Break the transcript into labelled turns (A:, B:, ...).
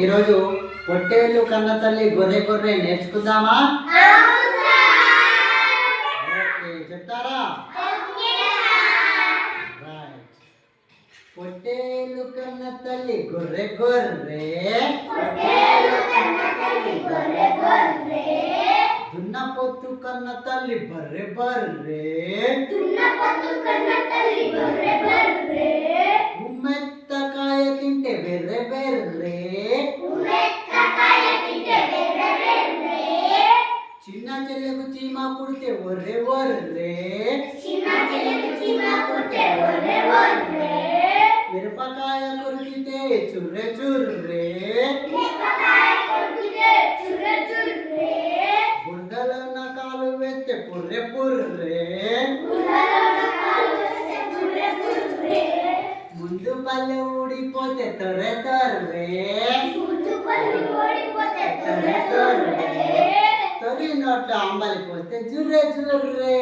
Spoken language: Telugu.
A: ఈరోజు పొట్టేళ్ళు కన్న తల్లి గొర్రె గొర్రె నేర్చుకుందామా? చెప్తారా? పొట్టేళ్ళు కన్న తల్లి గొర్రె గొర్రె, దున్నపోతు కన్న తల్లి బర్రె బర్రె, ఉమ్మెత్తకాయ తింటే బెర్రె బెర్రె, చిన్న చెల్లెకు చీమ పుడితే ఒర్రె ఒర్రె, మిరపకాయ కొరికితే చుర్రె చుర్రె, బురదలోన కాలు వేస్తే పుర్రె పుర్రె, ముందు పల్లె ఊడిపోతే తొర్రె తొర్రె, తొరి నోట్లో అంబలి పోస్తే జుర్రె జుర్రె.